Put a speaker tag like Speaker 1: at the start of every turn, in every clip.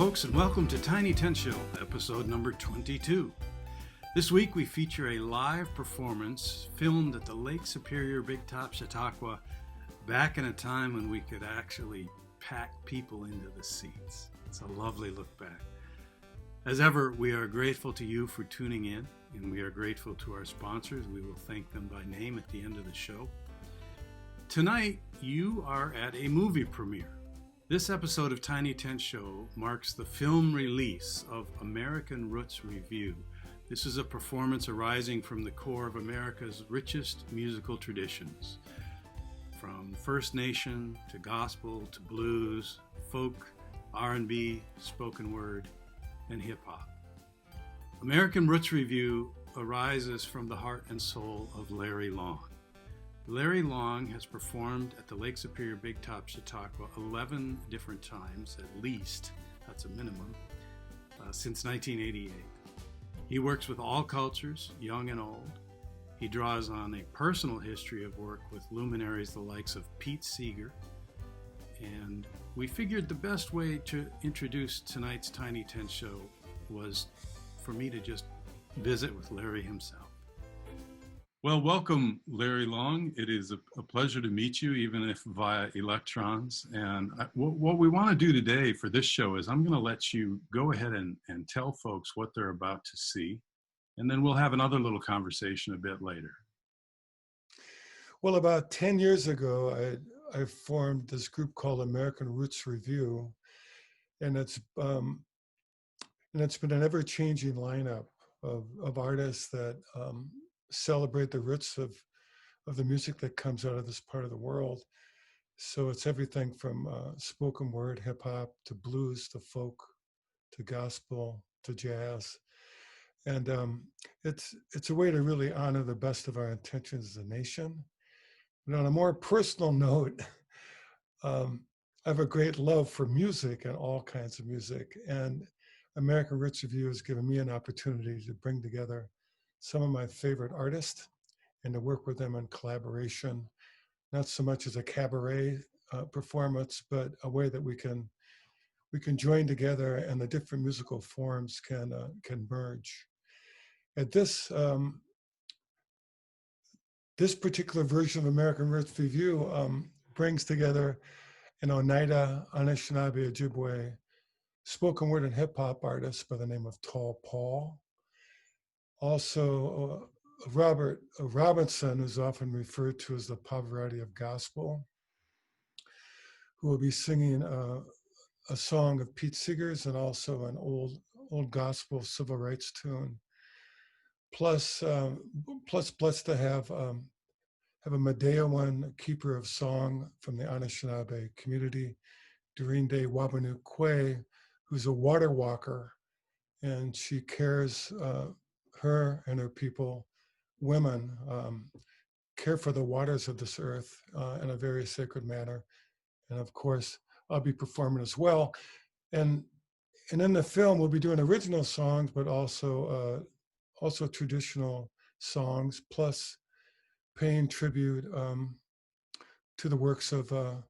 Speaker 1: folks, and welcome to Tiny Tent Show, episode number 22. This week we feature a live performance filmed at the Lake Superior Big Top Chautauqua, back in a time when we could actually pack people into the seats. It's a lovely look back. As ever, we are grateful to you for tuning in, and we are grateful to our sponsors. We will thank them by name at the end of the show. Tonight, you are at a movie premiere. This episode of Tiny Tent Show marks the film release of American Roots Revue. This is a performance arising from the core of America's richest musical traditions. From First Nation to gospel to blues, folk, R&B, spoken word, and hip-hop. American Roots Revue arises from the heart and soul of Larry Long. Larry Long has performed at the Lake Superior Big Top Chautauqua 11 different times, at least, that's a minimum, since 1988. He works with all cultures, young and old. He draws on a personal history of work with luminaries the likes of Pete Seeger. And we figured the best way to introduce tonight's Tiny Tent Show was for me to just visit with Larry himself. Well, welcome, Larry Long. It is a pleasure to meet you, even if via electrons. And what we want to do today for this show is I'm going to let you go ahead and tell folks what they're about to see. And then we'll have another little conversation a bit later.
Speaker 2: Well, about 10 years ago, I formed this group called American Roots Revue. And it's been an ever-changing lineup of artists that celebrate the roots of the music that comes out of this part of the world. So it's everything from spoken word, hip hop, to blues, to folk, to gospel, to jazz. And it's a way to really honor the best of our intentions as a nation. But on a more personal note, I have a great love for music and all kinds of music. And American Roots Revue has given me an opportunity to bring together some of my favorite artists and to work with them in collaboration, not so much as a cabaret performance, but a way that we can join together and the different musical forms can merge. At this particular version of American Roots Revue brings together an Oneida, Anishinabe, Ojibwe, spoken word and hip hop artist by the name of Tall Paul. Also, Robert Robinson, who's often referred to as the Pavarotti of gospel, who will be singing a song of Pete Seeger's and also an old gospel civil rights tune. Plus blessed to have a Midewiwin keeper of song from the Anishinabe community, Dorene Waubanewquay, who's a water walker, and she cares. Her and her people, women, care for the waters of this earth in a very sacred manner. And of course, I'll be performing as well. And in the film, we'll be doing original songs, but also traditional songs, plus paying tribute to the works of a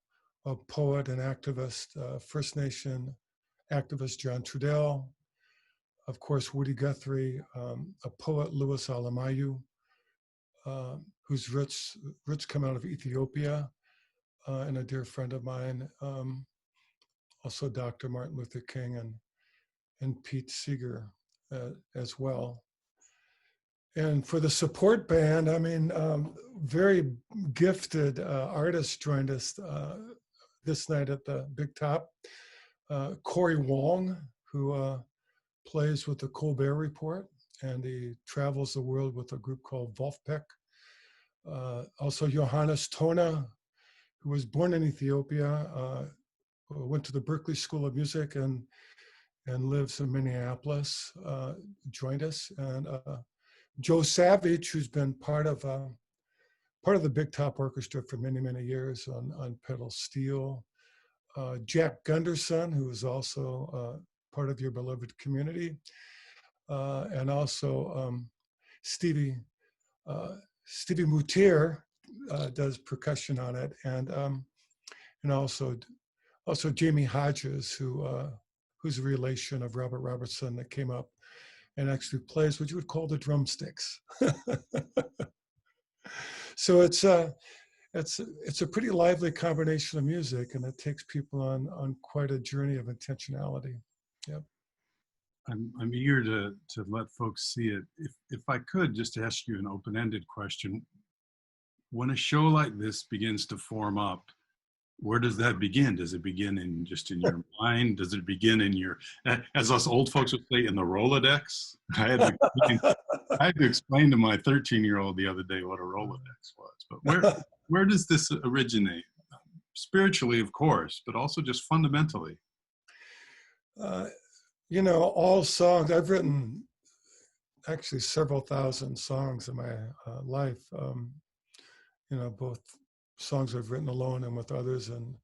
Speaker 2: poet and activist, First Nation activist John Trudell. Of course, Woody Guthrie, a poet, Louis Alemayehu, whose roots come out of Ethiopia, and a dear friend of mine, also Dr. Martin Luther King and Pete Seeger as well. And for the support band, very gifted artists joined us this night at the Big Top. Corey Wong, who plays with the Colbert Report, and he travels the world with a group called Wolfpack. Also Johannes Tona, who was born in Ethiopia, went to the Berklee School of Music and lives in Minneapolis, joined us. And Joe Savage, who's been part of the Big Top Orchestra for many, many years on pedal steel. Jack Gunderson, who is also part of your beloved community, and also Stevie Moutier does percussion on it, and also Jamie Hodges, who who's a relation of Robert Robertson, that came up and actually plays what you would call the drumsticks. So it's a pretty lively combination of music, and it takes people on quite a journey of intentionality. Yep.
Speaker 1: I'm eager to let folks see it. If I could just ask you an open-ended question, when a show like this begins to form up, where does that begin? Does it begin in your mind? Does it begin in your, as us old folks would say, in the Rolodex? I had to explain to my 13-year-old the other day what a Rolodex was. But where does this originate? Spiritually, of course, but also just fundamentally.
Speaker 2: All songs, I've written actually several thousand songs in my life. Both songs I've written alone and with others, and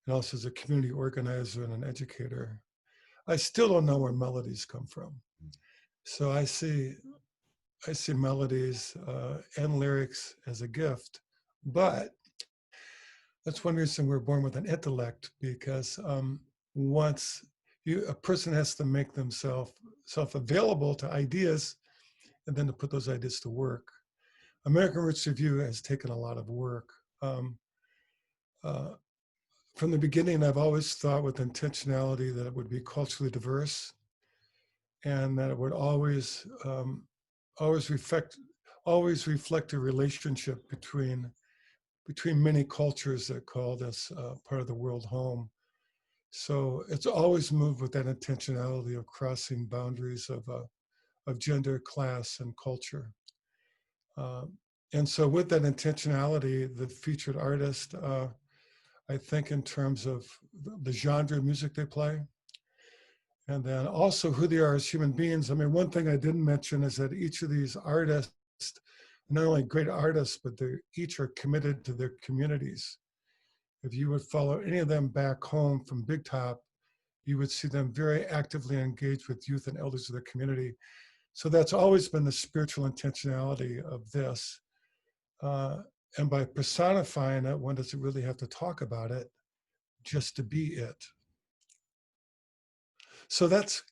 Speaker 2: also as a community organizer and an educator. I still don't know where melodies come from. So I see melodies and lyrics as a gift, but that's one reason we're born with an intellect, because once a person has to make themselves available to ideas, and then to put those ideas to work. American Roots Revue has taken a lot of work. From the beginning, I've always thought with intentionality that it would be culturally diverse, and that it would always reflect a relationship between many cultures that call this part of the world home. So it's always moved with that intentionality of crossing boundaries of gender, class, and culture. And so with that intentionality, the featured artist, I think in terms of the genre of music they play, and then also who they are as human beings. I mean, one thing I didn't mention is that each of these artists, not only great artists, but they each are committed to their communities. If you would follow any of them back home from Big Top, you would see them very actively engaged with youth and elders of their community. So that's always been the spiritual intentionality of this. And by personifying it, one doesn't really have to talk about it, just to be it. So that's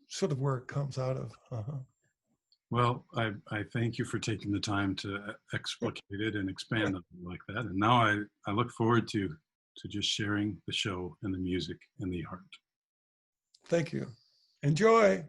Speaker 2: sort of where it comes out of.
Speaker 1: Well, I thank you for taking the time to explicate it and expand on it like that. And now I look forward to just sharing the show and the music and the art.
Speaker 2: Thank you. Enjoy.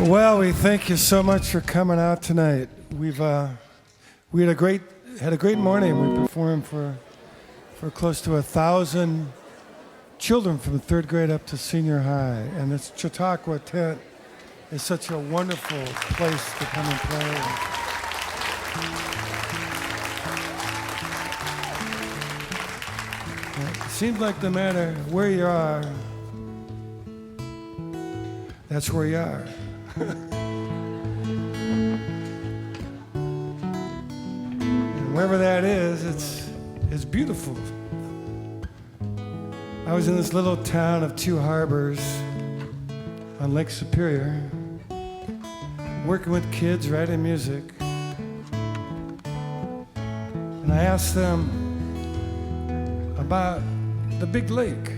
Speaker 2: Well, we thank you so much for coming out tonight. We had a great morning. We performed for close to 1,000 children from 3rd grade up to senior high, and this Chautauqua tent is such a wonderful place to come and play. It seems like no matter where you are, that's where you are. And wherever that is, it's beautiful. I was in this little town of 2 harbors on Lake Superior, working with kids, writing music. And I asked them about the big lake,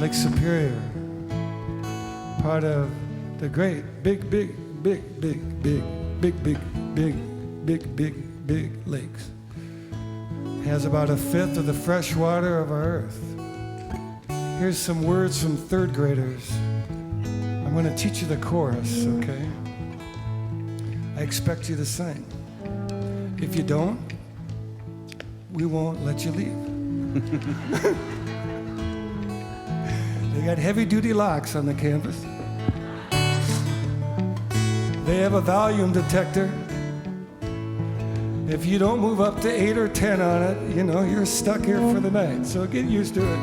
Speaker 2: Lake Superior, part of the great big lakes. It has about 1/5 of the fresh water of our earth. Here's some words from 3rd graders. I'm going to teach you the chorus, okay? I expect you to sing. If you don't, we won't let you leave. They got heavy-duty locks on the canvas. They have a volume detector. If you don't move up to 8 or 10 on it, you know, you're stuck here for the night. So get used to it.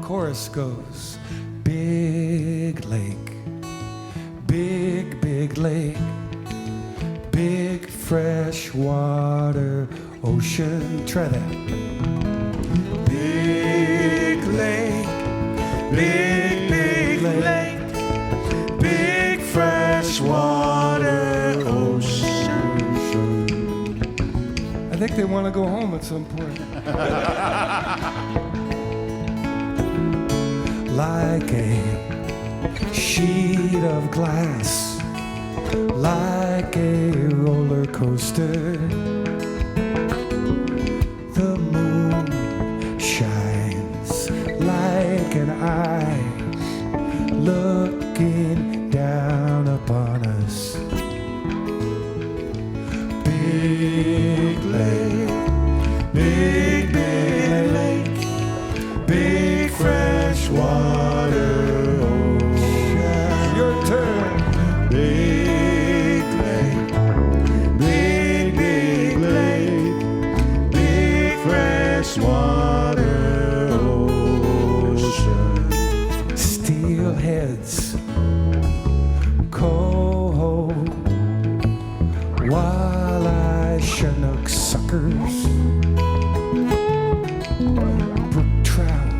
Speaker 2: Chorus goes, big lake, big, big lake, big fresh water ocean. Try that. Big lake, big, big lake, big fresh water ocean. I think they want to go home at some point. Like a sheet of glass, like a roller coaster, the moon shines like an eye looking down upon us. Big lake, big, big lake, big fresh water ocean. Your turn. Big lake, big, big lake, big fresh water ocean. Steelheads, coho, walleye, chinook suckers, brook trout,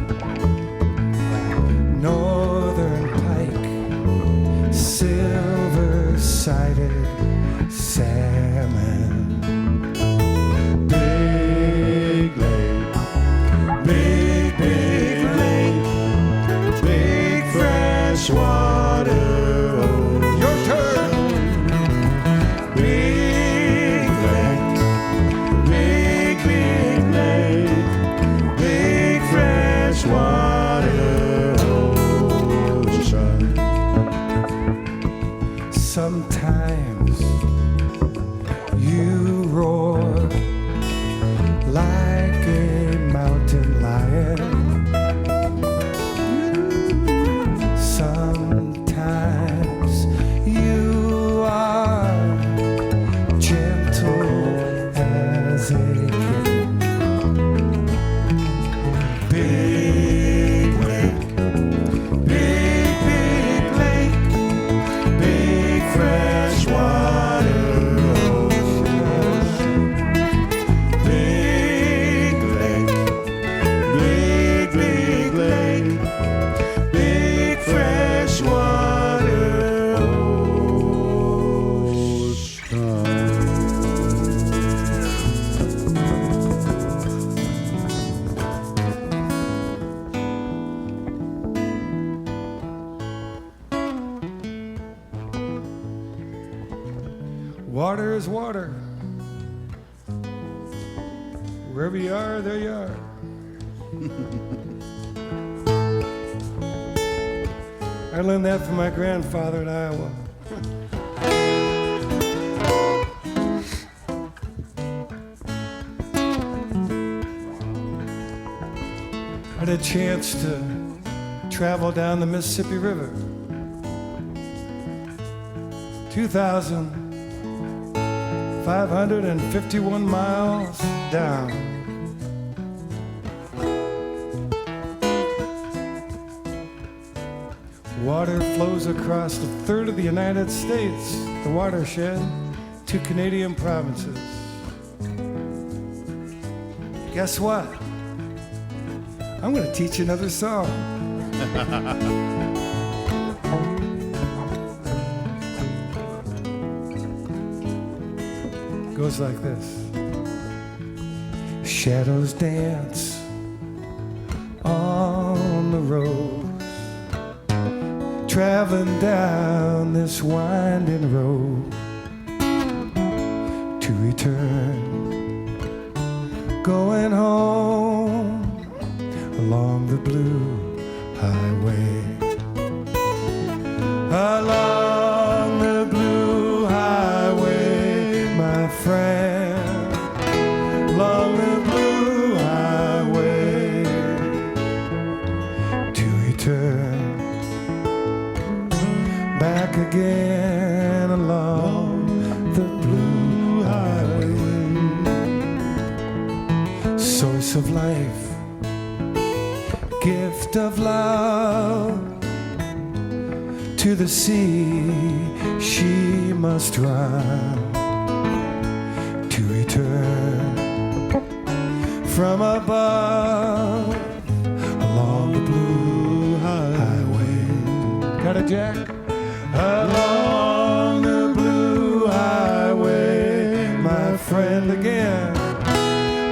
Speaker 2: northern pike, silver-sided salmon. Big lake, big, big lake, big fresh water. Your turn. Big lake, big, big lake, big fresh water ocean. Sometimes you roar like a mountain lion. Sometimes you are gentle as a kitten. Big lake, big, big lake, big fresh water ocean. Big lake, big, big lake, big fresh water ocean. Water is water. Wherever you are, there you are. I learned that from my grandfather in Iowa. I had a chance to travel down the Mississippi River. 2,551 miles down. Water flows across a third of the United States, the watershed, 2 Canadian provinces. Guess what? I'm going to teach you another song. Goes like this. Shadows dance on the road, traveling down this winding road to return, going home along the blue highway, along the blue highway, my friend, along the blue highway to return, the blue highway, source of life, gift of love, to the sea she must run to return from above along the blue highway. Got it, Jack? Along the blue highway, my friend again.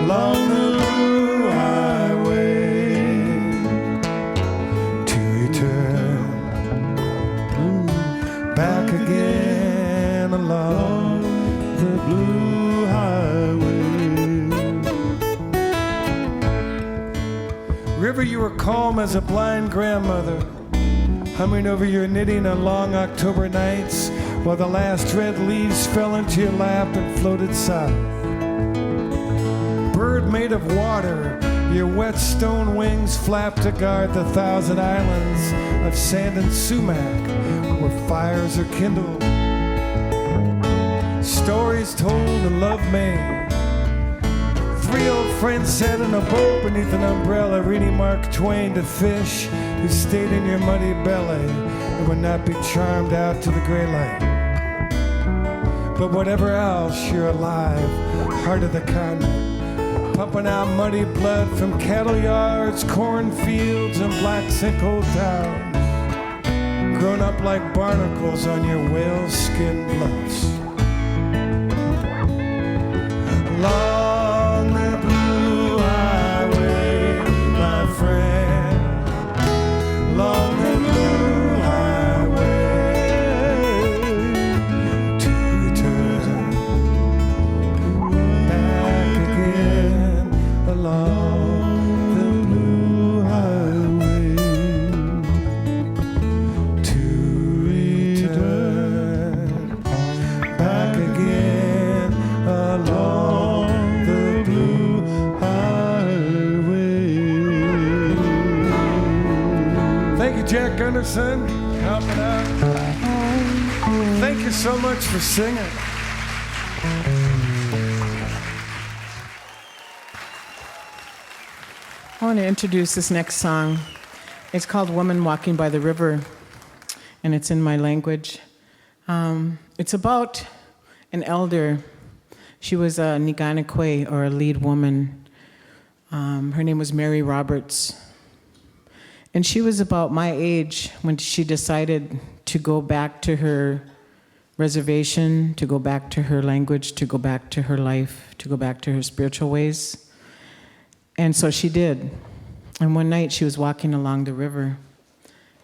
Speaker 2: Along the blue highway to return back again along the blue highway. River, you were calm as a blind grandmother, humming over your knitting on long October nights while the last red leaves fell into your lap and floated south. Bird made of water, your wet stone wings flapped to guard the thousand islands of sand and sumac where fires are kindled. Stories told and love made. Three old friends sat in a boat beneath an umbrella, reading Mark Twain to fish who stayed in your muddy belly and would not be charmed out to the gray light. But whatever else, you're alive, heart of the continent, pumping out muddy blood from cattle yards, cornfields, and black sinkhole towns, grown up like barnacles on your whale-skin bluffs. Along the blue highway, my friend, along the blue highway, to return back again along the blue highway, to return back again along the blue highway. Thank you, Jack Gunderson, helping out. Thank you so much for singing.
Speaker 3: I want to introduce this next song. It's called Woman Walking by the River, and it's in my language. It's about an elder. She was a Waubanewquay, or a lead woman. Her name was Mary Roberts. And she was about my age when she decided to go back to her reservation, to go back to her language, to go back to her life, to go back to her spiritual ways. And so she did. And one night she was walking along the river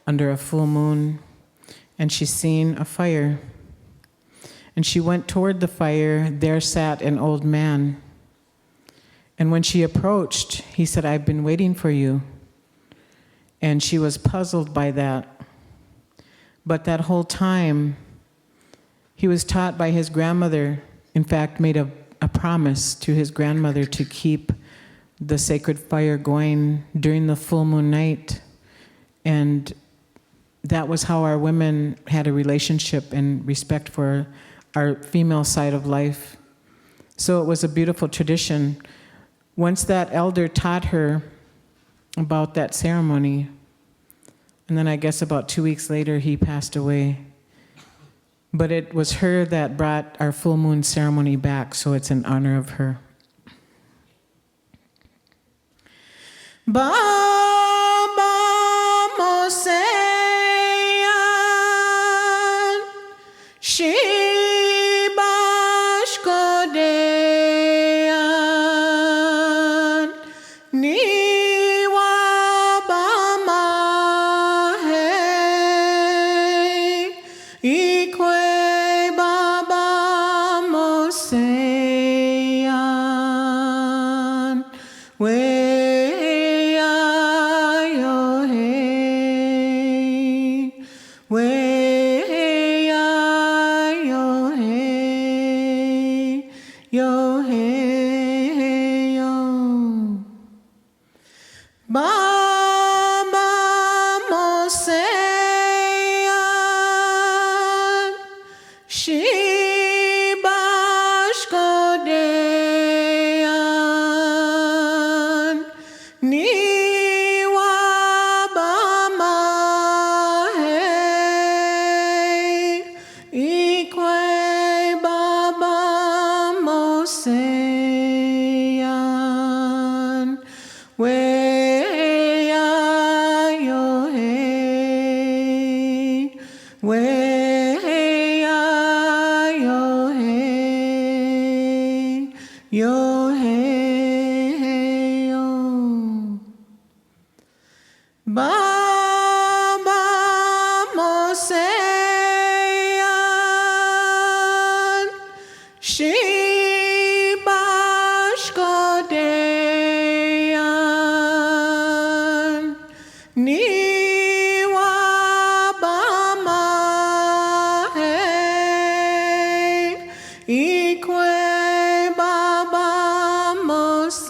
Speaker 3: under a full moon, and she seen a fire. And she went toward the fire. There sat an old man. And when she approached, he said, "I've been waiting for you." And she was puzzled by that. But that whole time, he was taught by his grandmother, in fact, made a promise to his grandmother to keep the sacred fire going during the full moon night. And that was how our women had a relationship and respect for our female side of life. So it was a beautiful tradition. Once that elder taught her about that ceremony, and then I guess about 2 weeks later he passed away. But it was her that brought our full moon ceremony back, so it's in honor of her. Baba Moseyan, Shibash Kodeyan, Niwa Bamahe, Ikwe Baba Moseyan, Shiba Moseyan, way yo hey, way yo hey, yo hey yo. Baba Moseyan, Shibashkodeyan, Niwa Bama hey, Ikwe Baba Moseyan,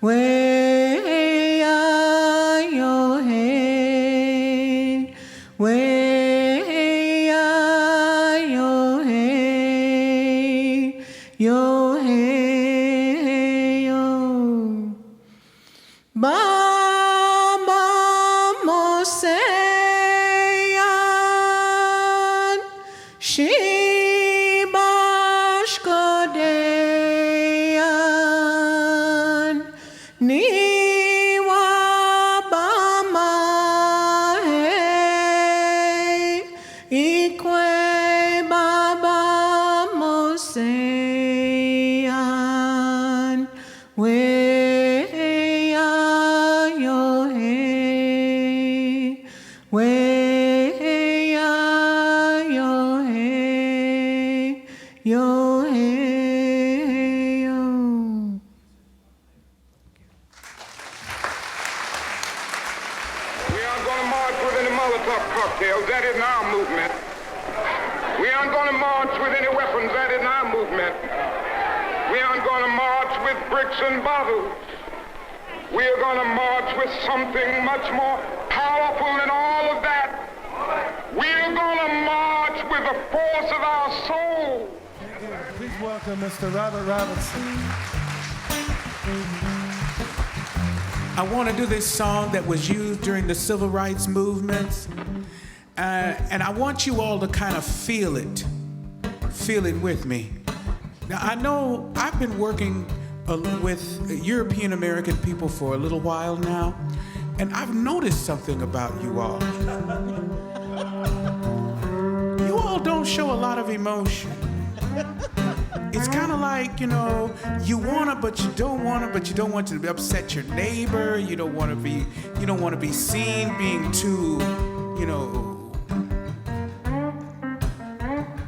Speaker 3: way yo hey, way yo hey, yo hey yo. Baba Moseyan, Shibashkodeyan, Niwa Bama hey, Ikwe Baba Moseyan, way yo hey, way yo hey, yo hey yo.
Speaker 4: We aren't going to march with any Molotov cocktails. That isn't our movement. We aren't going to march with any weapons. That isn't our movement. We aren't going to march with bricks and bottles. We are going to march with something much more powerful than all of that. We are going to march with the force of our soul.
Speaker 2: Please welcome Mr. Robert Robinson.
Speaker 5: I want to do this song that was used during the civil rights movement. And I want you all to kind of feel it with me. Now, I know I've been working with European American people for a little while now, and I've noticed something about you all. You all don't show a lot of emotion. It's kind of like, you know, you want to, but you don't want to, but you don't want to upset your neighbor. You don't want to be seen being too, you know,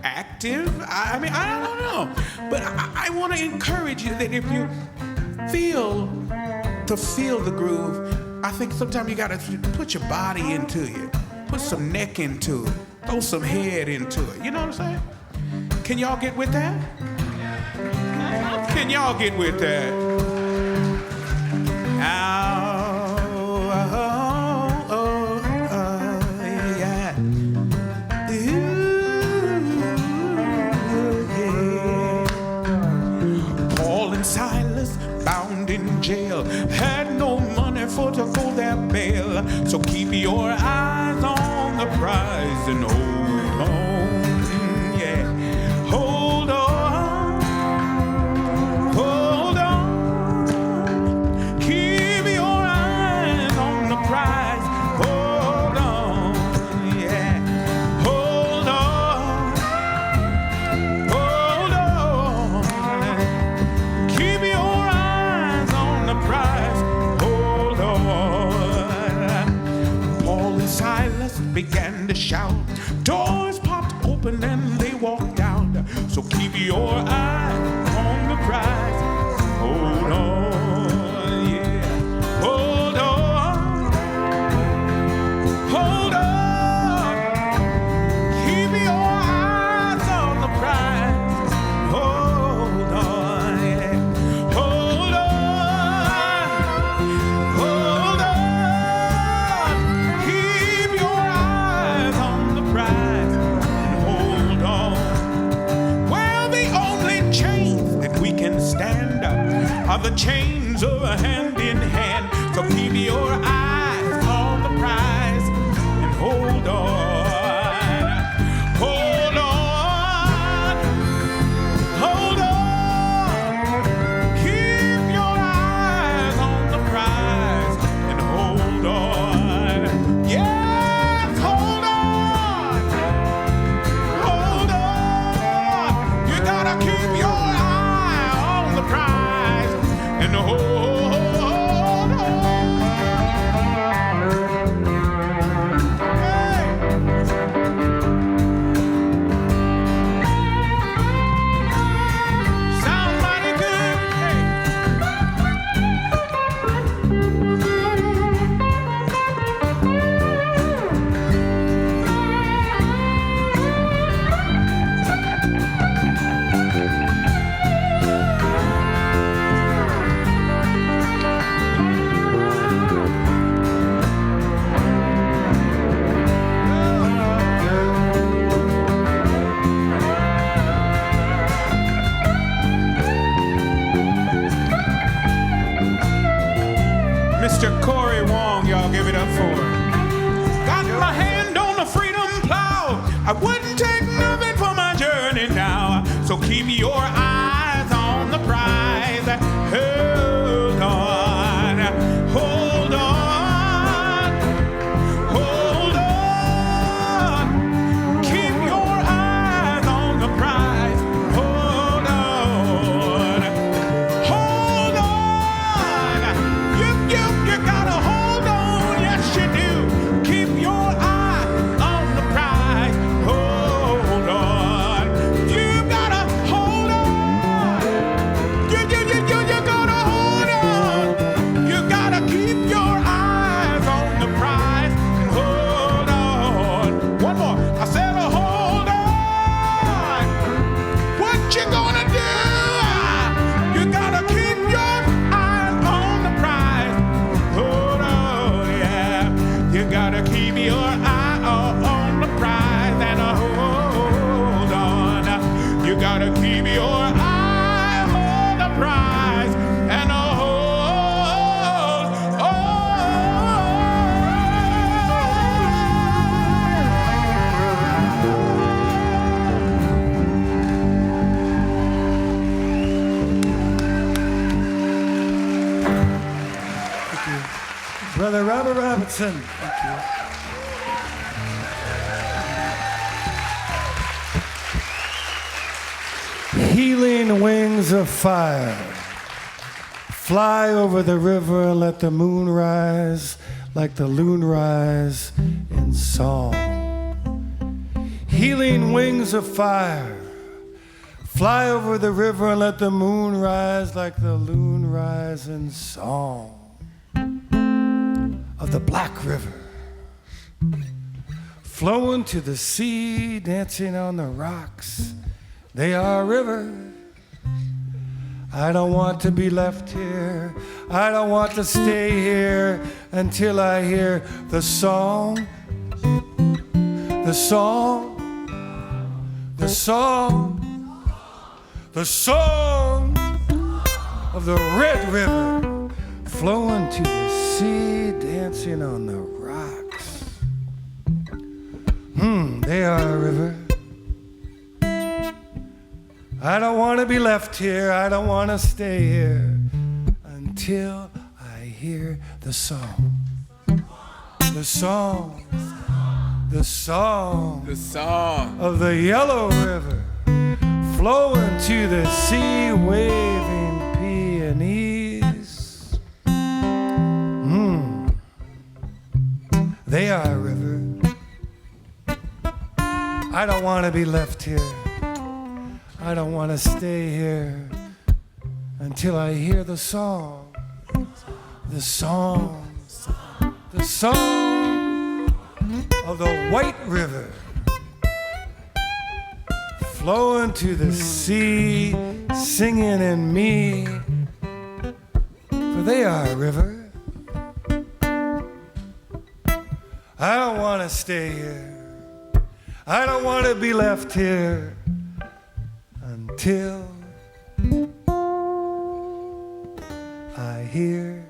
Speaker 5: active. I mean, I don't know. But I want to encourage you that if you feel the groove, I think sometimes you got to put your body into it. Put some neck into it. Throw some head into it. You know what I'm saying? Can y'all get with that? Can y'all get with that? Yeah. Paul and Silas, bound in jail, had no money for to go their bail. So keep your eyes on the prize and hold on. Yeah, hold on. Hold on. Keep your eyes on the prize. Hold on. Yeah, hold on. Hold on. Keep your eyes on the prize. Hold on. Paul and Silas began to shout. Doors popped open and they walked out. So keep your eyes on the prize. Hold on, yeah. Hold on. Hold on. Keep your eyes on the prize. Hold on, yeah. Hold on. Hold on. Keep your eyes on the prize. Hold on. Well, the only chains that we can stand up are the chains of a hand in hand. So keep your eyes on the prize and hold on. Hold on. I wouldn't take nothing for my journey now. So keep your eyes on the prize. Hold on, hold on, hold on. Keep your eyes on the prize. Hold on, hold on. You gotta hold on, yes you do. Keep your eye on the prize. Hold on, you gotta hold on. You gotta hold on. You gotta keep your eyes on the prize. Hold on. One more. I said, hold on. What you gonna do? You gotta keep your eyes on the prize. Hold on, yeah. You gotta keep your eye on the prize and hold on. You gotta keep your eye on the prize and hold
Speaker 2: Brother Robert Robinson. Thank you. Healing wings of fire. Fly over the river and let the moon rise like the loon rise in song. Healing wings of fire. Fly over the river and let the moon rise like the loon rise in song. Of the Black River, flowing to the sea, dancing on the rocks. They are a river. I don't want to be left here. I don't want to stay here until I hear the song, the song, the song, the song of the Red River, flowing to the sea, dancing on the rocks. They are a river. I don't want to be left here. I don't want to stay here until I hear the song. The song. The song.
Speaker 5: the song.
Speaker 2: Of the Yellow River, flowing to the sea, waving peonies. They are a river. I don't want to be left here. I don't want to stay here until I hear the song. The song. The song of the White River, flowing to the sea, singing in me. For they are a river. I don't want to stay here. I don't want to be left here until I hear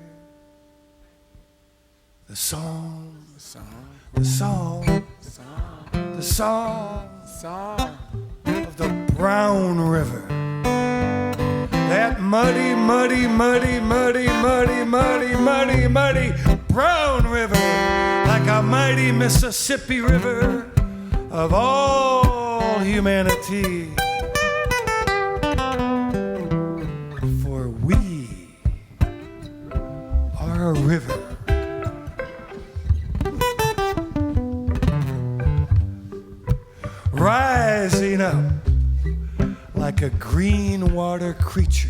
Speaker 2: the song, the song, the song, the song,
Speaker 5: Song.
Speaker 2: of the Brown River. That muddy, muddy, muddy, muddy, muddy, muddy, muddy, muddy Brown River, like a mighty Mississippi River of all humanity. For we are a river. Rising up like a green water creature.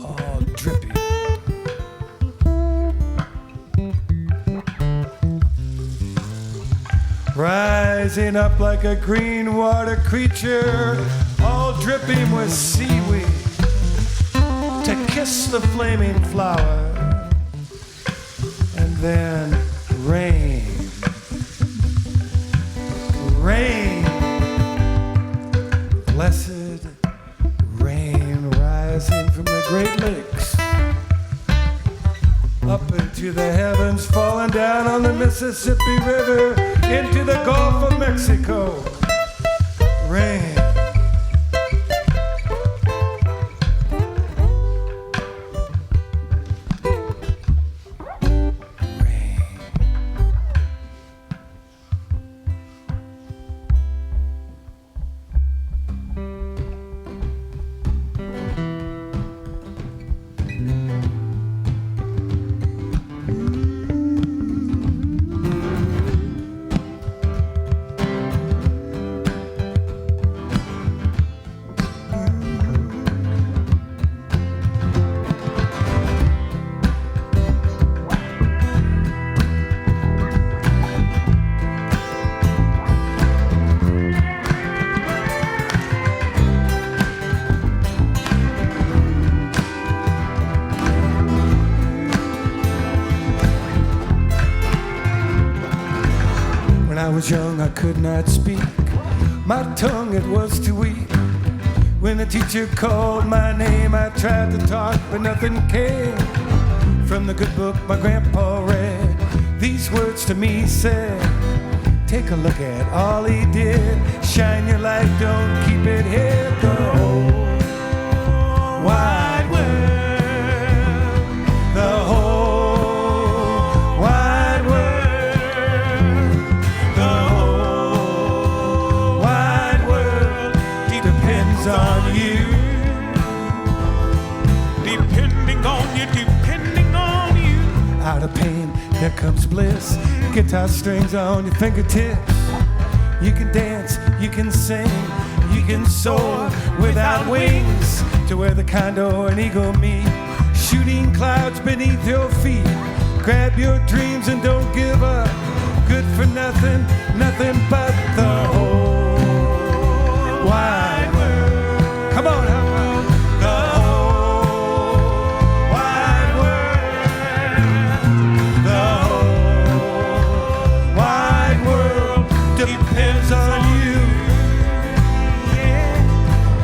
Speaker 2: All dripping. Rising up like a green water creature, all dripping with seaweed, to kiss the flaming flower. And then rain, rain, blessed rain rising from the Great Lakes up into the heavens on the Mississippi River into the Gulf of Mexico. Rain. I was young, I could not speak. My tongue, it was too weak. When the teacher called my name, I tried to talk, but nothing came. From the good book my grandpa read, these words to me said, take a look at all he did. Shine your light, don't keep it hid. The whole wide world, the whole wide world, the whole wide world depends on you.
Speaker 5: Depending on you, depending on you.
Speaker 2: Out of pain, there comes bliss. Guitar strings on your fingertips. You can dance, you can sing, you can soar without wings to where the condor and eagle meet, shooting clouds beneath your feet. Grab your dreams and don't give up. Good for nothing, nothing but the whole wide world. Come on, how about the whole wide world? The whole wide world depends on you.
Speaker 5: Yeah.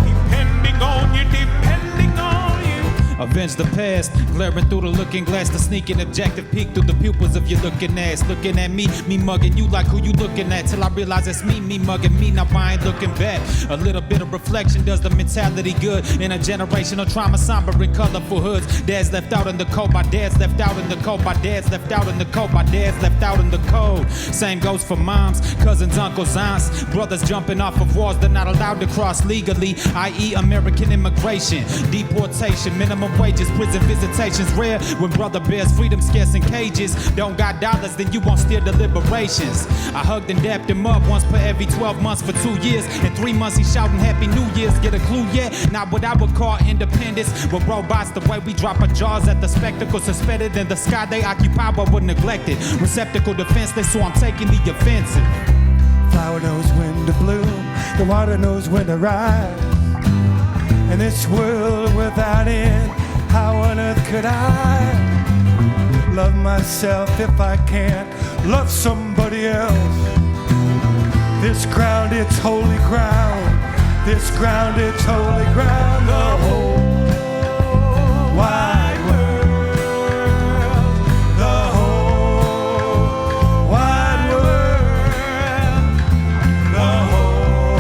Speaker 5: Depending on you, depending on you.
Speaker 6: Avenge the past, glaring through the looking glass, the sneaking objective peek through the pupils of your looking ass. Looking at me mugging you like who you looking at, till I realize it's me mugging me. Now I ain't looking back. A little bit of reflection does the mentality good. In a generation of trauma, somber and colorful hoods. Dads left out in the cold, my dad's left out in the cold, my dad's left out in the cold, my dad's left out in the cold. Same goes for moms, cousins, uncles, aunts, brothers jumping off of walls they're not allowed to cross legally, i.e. American immigration, deportation, minimum wages, prison visitations rare. When brother bears freedom scarce in cages, don't got dollars, then you won't steer deliberations. I hugged and dapped him up once per every 12 months for 2 years. In 3 months he shouting Happy New Year's. Get a clue yet? Not what I would call independence. With robots, the way we drop our jaws at the spectacle, suspended in the sky they occupy but were neglected. Receptacle defenseless, so I'm taking the offensive.
Speaker 2: Flower knows when to bloom, the water knows when to rise. In this world without end, how on earth could I love myself if I can't love somebody else? This ground, it's holy ground. This ground, it's holy ground. The whole wide world. The whole wide world. The whole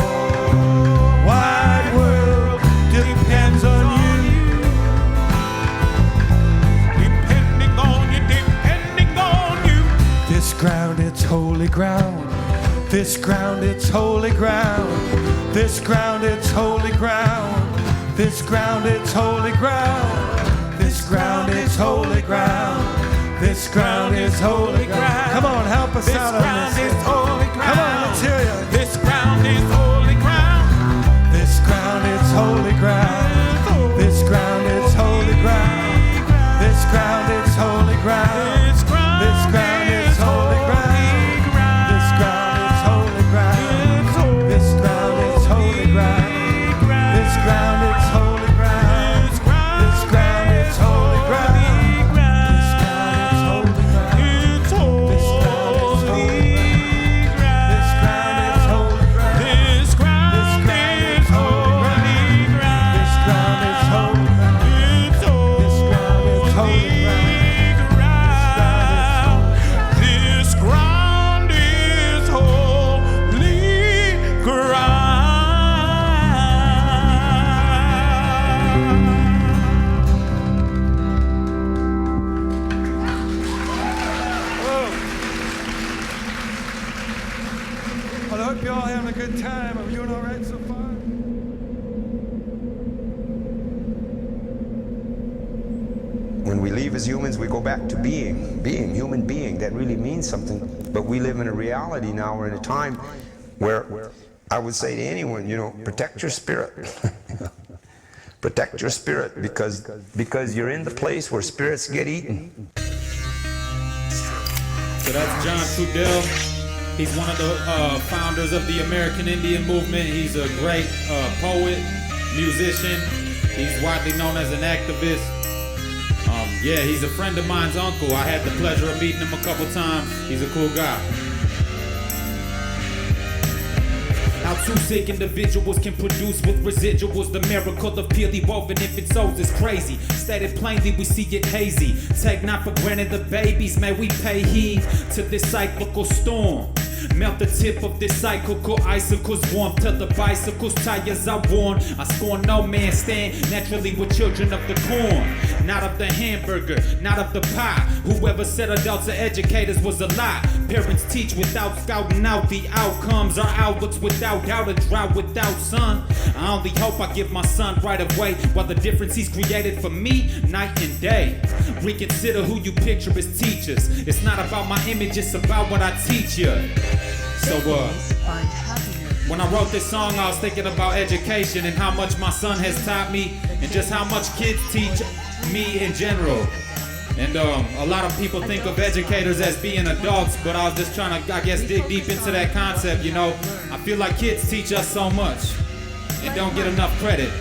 Speaker 2: wide world depends on you.
Speaker 5: Depending on you, depending on you.
Speaker 2: This ground, it's holy ground. This ground, it's holy ground. This ground, it's holy ground. This ground, it's holy ground. This ground, it's holy ground. This ground is holy ground. Come on, help us
Speaker 5: This
Speaker 2: out on
Speaker 5: ground
Speaker 2: this.
Speaker 5: is holy ground.
Speaker 2: Come on, let's hear you.
Speaker 5: This ground is holy ground.
Speaker 2: This ground, it's holy ground. This ground, it's holy ground. This ground, it's holy ground.
Speaker 5: This ground
Speaker 2: This ground, it's holy ground. This ground, it's holy ground. This ground, it's holy ground. This ground, it's holy ground. This ground, it's holy ground. This ground, it's holy ground. This ground, it's holy ground. hope you're all having a good time. Are we doing all right so far?
Speaker 7: When we leave as humans, we go back to being, human being. That really means something. But we live in a reality now, we're in a time where I would say to anyone, you know, protect your spirit. Protect your spirit, because you're in the place where spirits get eaten.
Speaker 6: So that's John Trudell. He's one of the founders of the American Indian movement. He's a great poet, musician. He's widely known as an activist. Yeah, he's a friend of mine's uncle. I had the pleasure of meeting him a couple times. He's a cool guy. How two sick individuals can produce with residuals. The miracle of purely woven infant souls is crazy. Stated plainly, we see it hazy. Take not for granted the babies. May we pay heed to this cyclical storm. Melt the tip of this cyclical icicles warm till the bicycles tires are worn. I scorn no man stand naturally with children of the corn, not of the hamburger, not of the pie. Whoever said adults are educators was a lie. Parents teach without scouting out the outcomes. Our outlooks without doubt, a drought without sun. I only hope I give my son right away, while the difference he's created for me, night and day. Reconsider who you picture as teachers. It's not about my image, it's about what I teach you. So when I wrote this song, I was thinking about education and how much my son has taught me, and just how much kids teach me in general. And a lot of people think of educators as being adults, but I was just trying to, I guess, dig deep into that concept, you know. I feel like kids teach us so much and don't get enough credit.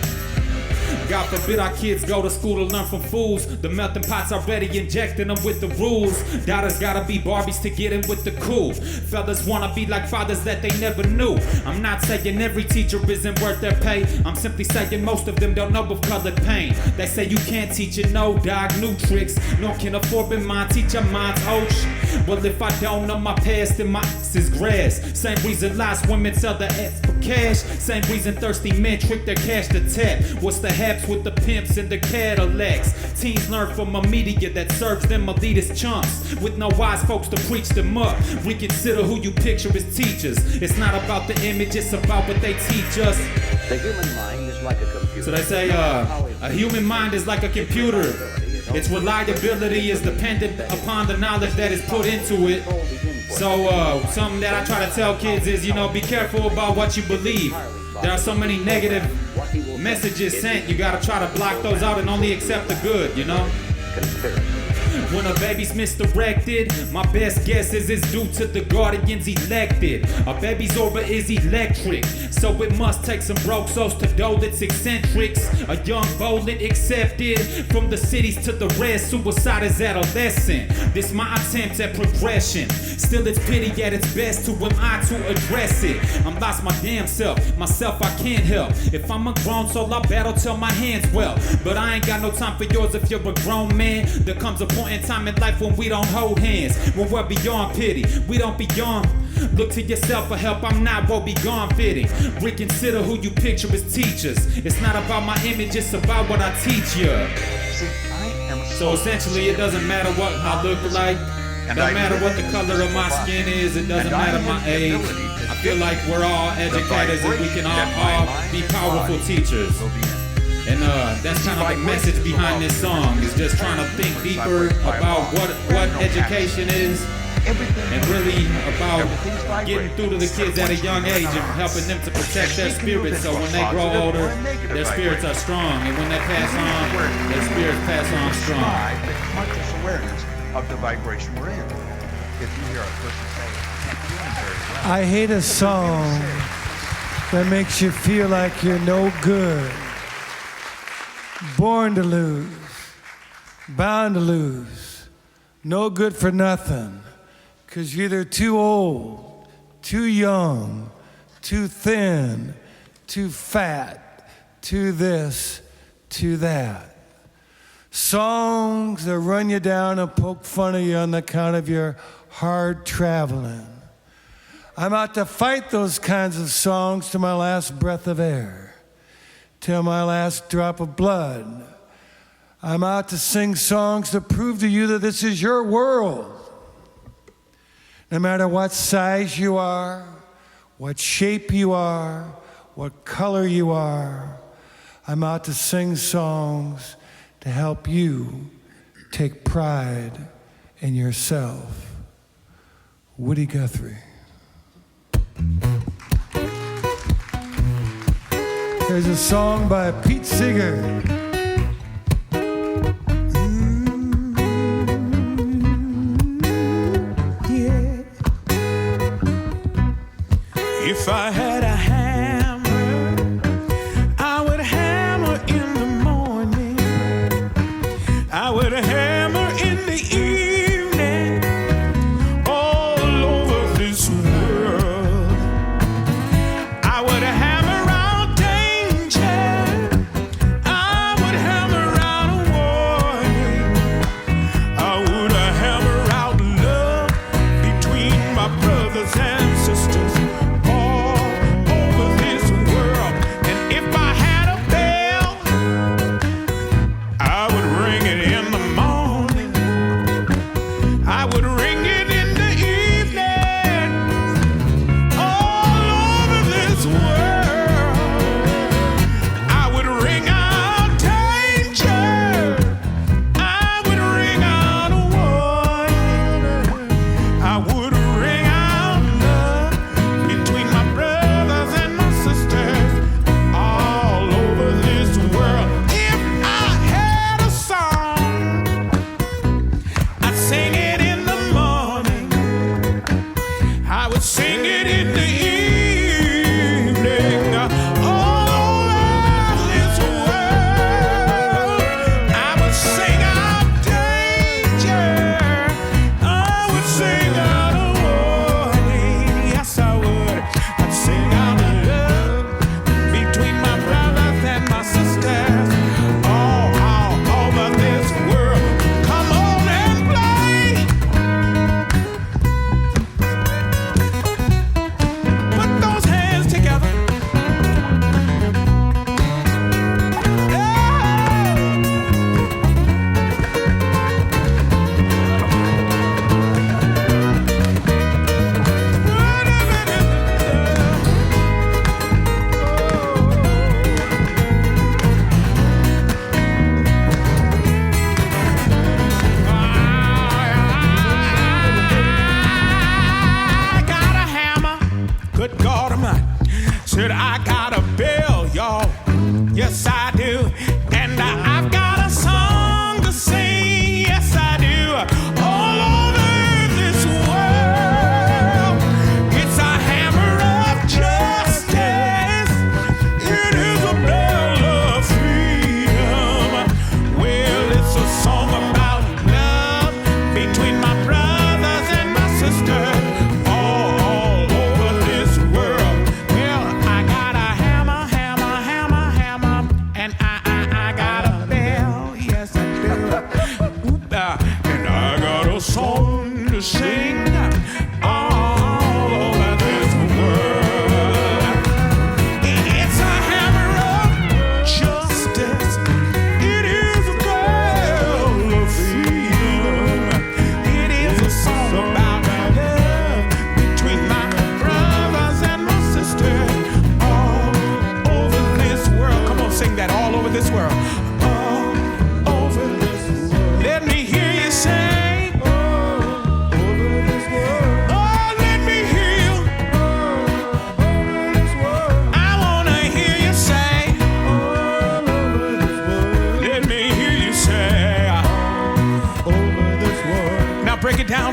Speaker 6: God forbid our kids go to school to learn from fools. The melting pot's already injecting them with the rules. Daughters gotta be Barbies to get in with the cool. Fellas wanna be like fathers that they never knew. I'm not saying every teacher isn't worth their pay. I'm simply saying most of them don't know of colored pain. They say you can't teach it, no dog, new tricks. Nor can a forbid mind teach your mind's ouch. Well, if I don't know my past, then my ass is grass. Same reason lost women sell their ass for cash. Same reason thirsty men trick their cash to tap. What's the haps with the pimps and the Cadillacs? Teens learn from a media that serves them elitist chunks, with no wise folks to preach them up. Reconsider who you picture as teachers. It's not about the image, it's about what they teach us.
Speaker 8: The human mind is like a computer.
Speaker 6: So they say a human mind is like a computer. Its reliability is dependent upon the knowledge that is put into it. So something that I try to tell kids is, you know, be careful about what you believe. There are so many negative messages sent. You gotta try to block those out and only accept the good, you know? When a baby's misdirected, my best guess is it's due to the guardians elected. A baby's orbit is electric, so it must take some broke souls to dole its eccentrics. A young bowlet accepted from the cities to the rest. Suicide is adolescent. This my attempt at progression. Still it's pity at its best. Who am I to address it? I'm lost my damn self. Myself I can't help. If I'm a grown soul, I battle till my hands well. But I ain't got no time for yours if you're a grown man. There comes a point in time in life when we don't hold hands, when we're beyond pity, we don't beyond. Look to yourself for help, I'm not woe begone fitting. Reconsider who you picture as teachers. It's not about my image, it's about what I teach you. So essentially it doesn't matter what I look like, it doesn't matter what the color of my skin is, it doesn't matter my age. I feel like we're all educators and we can all be powerful teachers. And that's kind of the message behind this song, is just trying to think deeper about what education is, and really about getting through to the kids at a young age and helping them to protect their spirits, so when they grow older, their spirits are strong, and when they pass on, their spirits pass on strong.
Speaker 9: Conscious awareness of the vibration we're in. If you hear a person say, "Can't do it very well,"
Speaker 2: I hate a song that makes you feel like you're no good. Born to lose, bound to lose, no good for nothing, 'cause you're either too old, too young, too thin, too fat, too this, too that. Songs that run you down and poke fun of you on account of your hard traveling. I'm out to fight those kinds of songs to my last breath of air, till my last drop of blood. I'm out to sing songs to prove to you that this is your world. No matter what size you are, what shape you are, what color you are. I'm out to sing songs to help you take pride in yourself. Woody Guthrie. There's a song by Pete Seeger.
Speaker 5: Yeah. If I had a hammer, I would hammer in the morning. I would hammer in the evening, all over this world. I would hammer out danger. I would hammer out a warning. I would hammer out love between my brothers and sisters.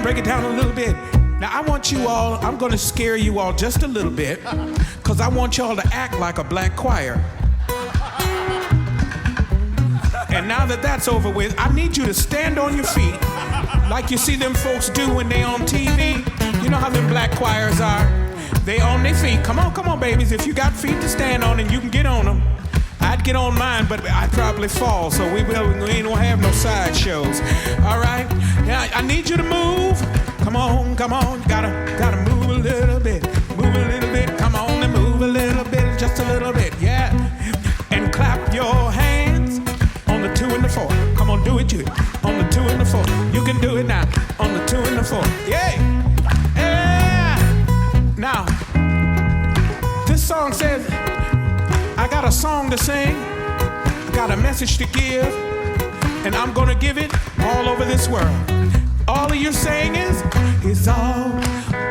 Speaker 5: Break it down a little bit. Now I want you all, I'm gonna scare you all just a little bit, because I want y'all to act like a black choir. And now that that's over with, I need you to stand on your feet like you see them folks do when they on TV. You know how them black choirs are. They on their feet. Come on, babies. If you got feet to stand on and you can get on them. I'd get on mine, but I'd probably fall, so we ain't gonna have no side shows. All right? Now, I need you to move. Come on. Gotta move a little bit. Move a little bit. Come on and move a little bit. Just a little bit, yeah. And clap your hands on the 2 and the 4. Come on, do it. On the 2 and the 4. You can do it now. On the 2 and the 4. Yeah. Now, to sing, I got a message to give, and I'm gonna give it all over this world. All of you saying is all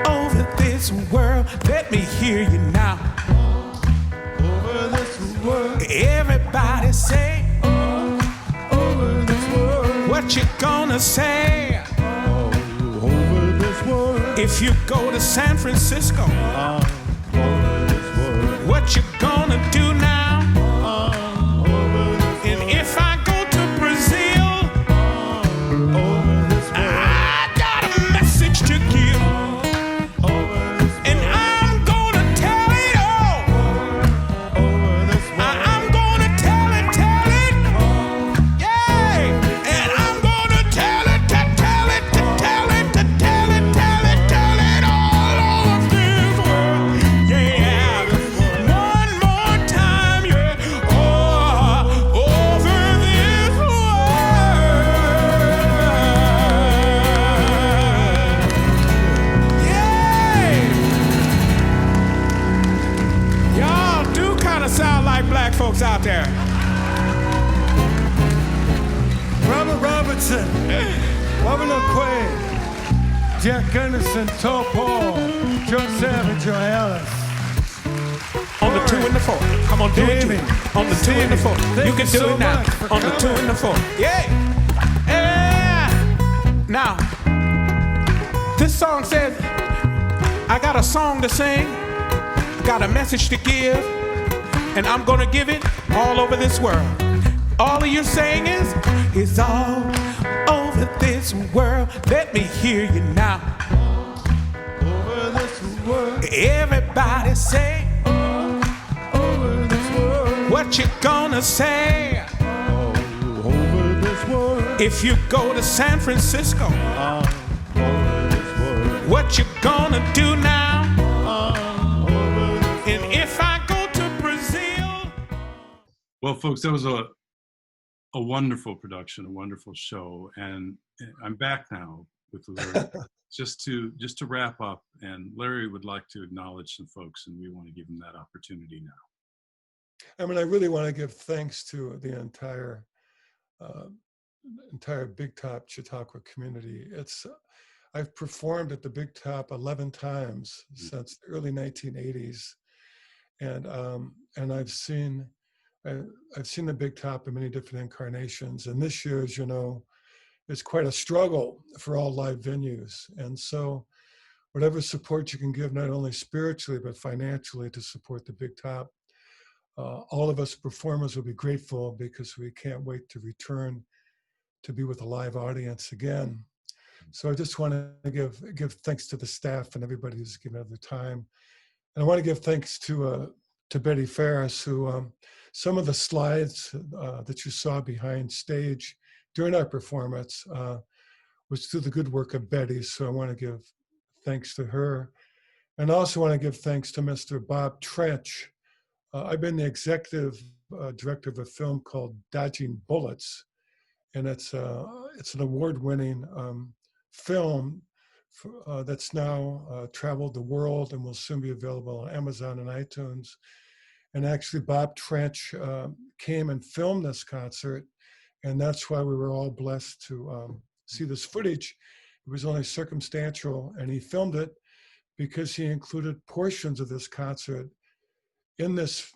Speaker 5: over this world. Let me hear you now. Over this world. Everybody say, all over this world. What you gonna say? All over this world. If you go to San Francisco, all over this world. What you gonna do now? All over this world. And if I go to Brazil, all over this world. I got a message to give, and I'm gonna tell it all. I'm gonna tell it, yeah. And I'm gonna tell it all over this world, yeah. One more time, yeah. All over this world, yeah. Y'all do kind of sound like black folks out there.
Speaker 2: Robert Robinson, Waubanewquay, Jack Anderson, Tall Paul, Joe Savage, Joe Alice.
Speaker 5: On the 2 and the 4. Come on, do it.
Speaker 2: Davey,
Speaker 5: On the 2 and the 4.
Speaker 2: Thank
Speaker 5: You can
Speaker 2: you
Speaker 5: do
Speaker 2: so
Speaker 5: it now.
Speaker 2: much for
Speaker 5: On the 2
Speaker 2: coming.
Speaker 5: and the 4. Yeah. Yeah. Now, this song says, I got a song to sing, I got a message to give, and I'm gonna give it all over this world. All of you saying is all over this world. Let me hear you now.
Speaker 2: Over this world,
Speaker 5: Everybody say,
Speaker 2: over this world,
Speaker 5: what you gonna say?
Speaker 2: over this world,
Speaker 5: If you go to San Francisco,
Speaker 2: over this world,
Speaker 5: what you gonna do now?
Speaker 2: over this
Speaker 5: And if I go to Brazil.
Speaker 1: Well, folks, that was a wonderful production, a wonderful show, and I'm back now with Larry. just to wrap up, and Larry would like to acknowledge some folks, and we want to give him that opportunity now.
Speaker 2: I mean, I really want to give thanks to the entire Big Top Chautauqua community. I've performed at the Big Top 11 times since the early 1980s, and I've seen the Big Top in many different incarnations. And this year, as you know, is quite a struggle for all live venues. And so, whatever support you can give, not only spiritually but financially, to support the Big Top, all of us performers will be grateful, because we can't wait to return to be with a live audience again. So I just want to give thanks to the staff and everybody who's given up their time. And I want to give thanks to Betty Ferris, who some of the slides that you saw behind stage during our performance was through the good work of Betty. So I want to give thanks to her. And I also want to give thanks to Mr. Bob Trench. I've been the executive director of a film called Dodging Bullets, and it's an award-winning film that's now traveled the world and will soon be available on Amazon and iTunes. And actually, Bob Trench came and filmed this concert, and that's why we were all blessed to see this footage. It was only circumstantial, and he filmed it because he included portions of this concert in this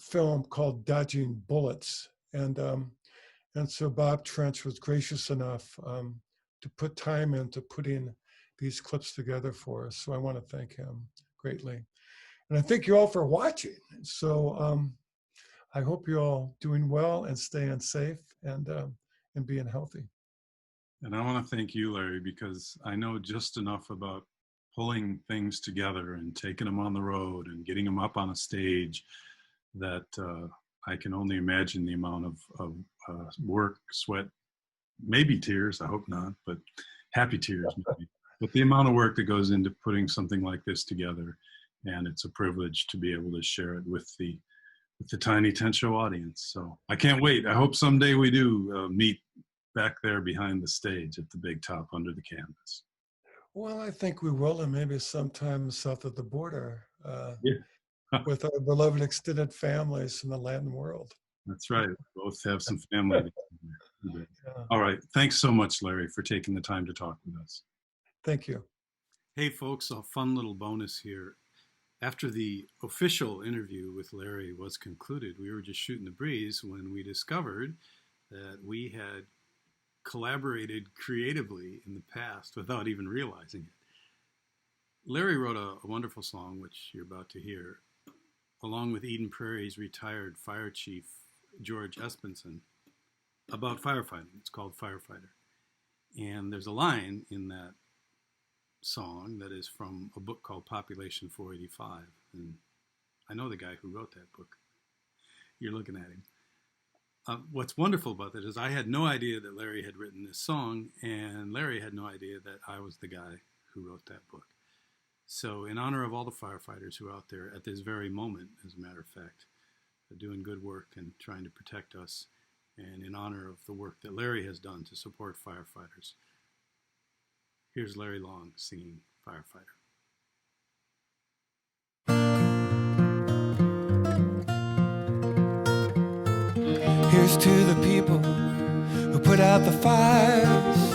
Speaker 2: film called Dodging Bullets. And so Bob Trench was gracious enough to put time into putting these clips together for us. So I want to thank him greatly. And I thank you all for watching. So I hope you're all doing well and staying safe and being healthy.
Speaker 1: And I want to thank you, Larry, because I know just enough about pulling things together and taking them on the road and getting them up on a stage that I can only imagine the amount of work, sweat, maybe tears, I hope not, but happy tears maybe. But the amount of work that goes into putting something like this together, and it's a privilege to be able to share it with the Tiny Tent Show audience. So I can't wait. I hope someday we do meet back there behind the stage at the Big Top under the canvas.
Speaker 2: Well, I think we will, and maybe sometime south of the border.
Speaker 1: Yeah,
Speaker 2: with our beloved extended families in the Latin world.
Speaker 1: That's right. Both have some family.
Speaker 2: Yeah.
Speaker 1: All right. Thanks so much, Larry, for taking the time to talk with us.
Speaker 2: Thank you.
Speaker 1: Hey, folks, a fun little bonus here. After the official interview with Larry was concluded, we were just shooting the breeze when we discovered that we had collaborated creatively in the past without even realizing it. Larry wrote a wonderful song, which you're about to hear, along with Eden Prairie's retired fire chief, George Espenson, about firefighting. It's called Firefighter. And there's a line in that song that is from a book called Population 485. And I know the guy who wrote that book. You're looking at him. What's wonderful about that is I had no idea that Larry had written this song, and Larry had no idea that I was the guy who wrote that book. So in honor of all the firefighters who are out there at this very moment, as a matter of fact, doing good work and trying to protect us, and in honor of the work that Larry has done to support firefighters, here's Larry Long singing Firefighter.
Speaker 10: Here's to the people who put out the fires,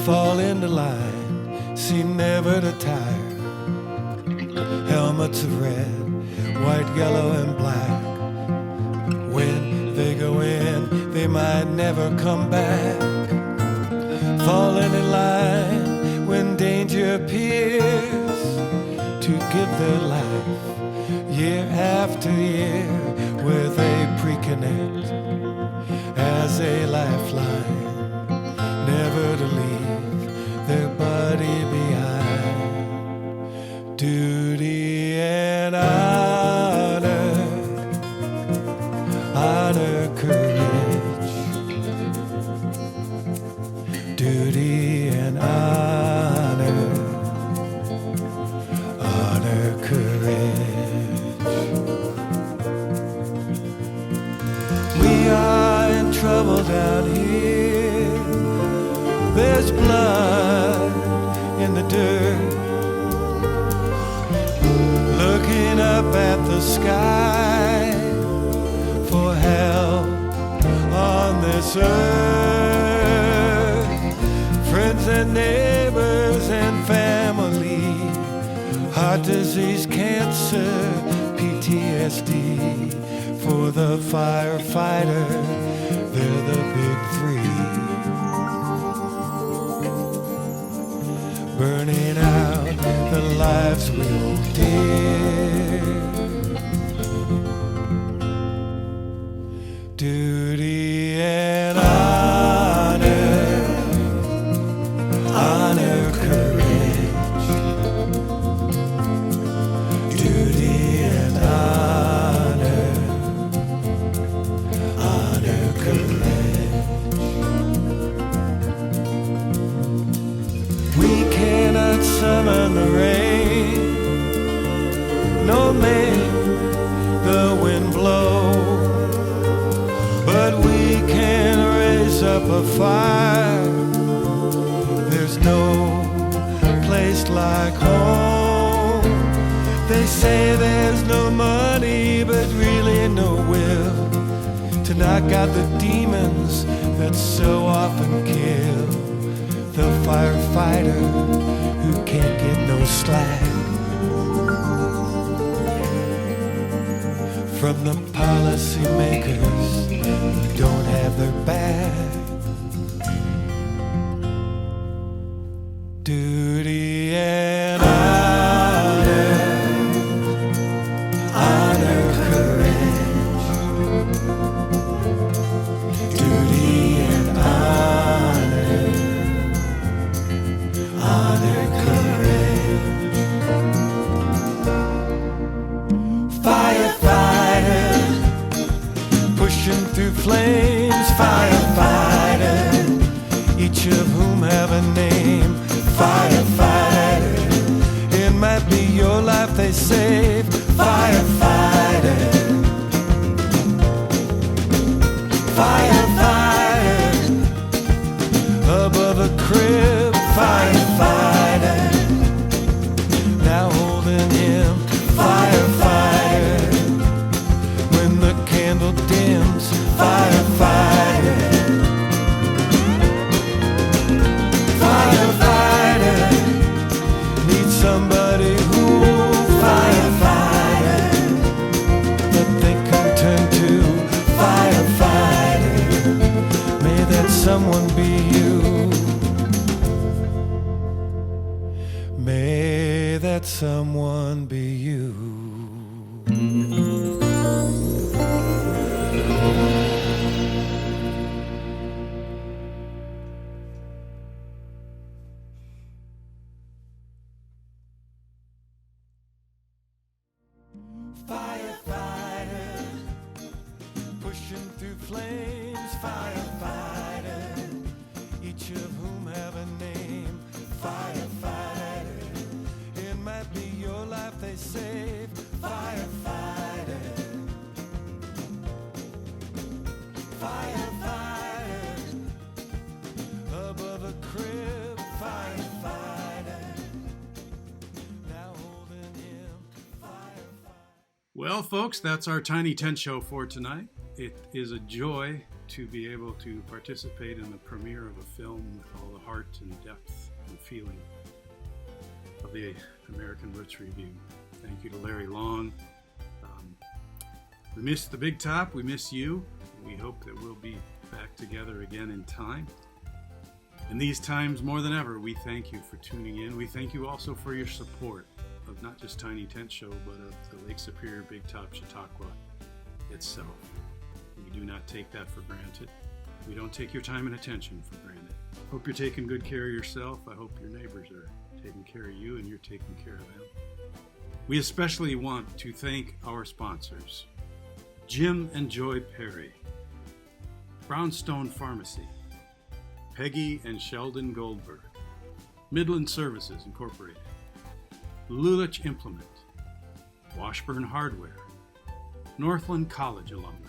Speaker 10: fall into line, seem never to tire. Helmets of red, white, yellow, and black. When they go in, they might never come back. Falling in line when danger appears, to give their life year after year with a pre-connect as a lifeline, never to leave their buddy behind. Duty and honor, honor, courage. Duty and honor, honor, courage. We are in trouble down here. There's blood in the dirt. Looking up at the sky for help on this earth. Friends and neighbors and family, heart disease, cancer, PTSD. For the firefighter, they're the big three. Burning out the lives we hold dear. Duty and honor, honor, courage. Duty and honor, honor, courage. We cannot summon the rain, nor make the wind blow, but we can raise up a fire. There's no place like home. They say there's no money, but really no will to knock out the demons that so often kill the firefighter who can't get no slack from the policymakers who don't have their back. Duty and honor, honor, courage. Duty and honor, honor, courage. Firefighter, pushing through flames. Firefighter, each of whom have a name. Firefighter, it might be your life they save. Firefighter, firefighter, above a crib. Firefighter, now holding him. Firefighter. somebody who firefighter that they can turn to firefighter. May that someone be you. May that someone be you. Firefighter, pushing through flames, firefighter, each of whom have a name, firefighter. It might be your life they save, firefighter. Firefighter, above a crib, firefighter. Now holding him, firefighter.
Speaker 1: Well, folks, that's our Tiny Tent Show for tonight. It is a joy to be able to participate in the premiere of a film with all the heart and depth and feeling of the American Roots Revue. Thank you to Larry Long. We miss the Big Top. We miss you. We hope that we'll be back together again in time. In these times, more than ever, we thank you for tuning in. We thank you also for your support of not just Tiny Tent Show, but of the Lake Superior Big Top Chautauqua itself. We do not take that for granted. We don't take your time and attention for granted. Hope you're taking good care of yourself. I hope your neighbors are taking care of you and you're taking care of them. We especially want to thank our sponsors: Jim and Joy Perry, Brownstone Pharmacy, Peggy and Sheldon Goldberg, Midland Services Incorporated, Lulich Implement, Washburn Hardware, Northland College alumni.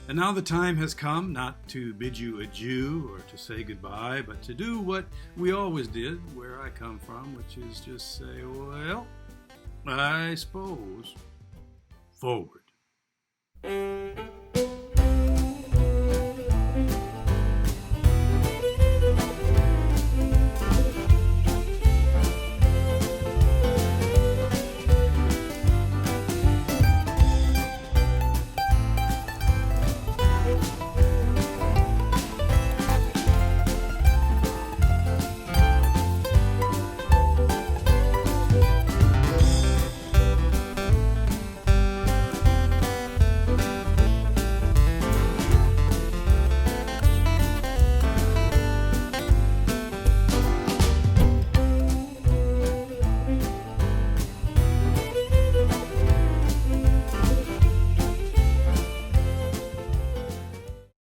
Speaker 1: And now the time has come not to bid you adieu or to say goodbye, but to do what we always did where I come from, which is just say, well, I suppose, forward.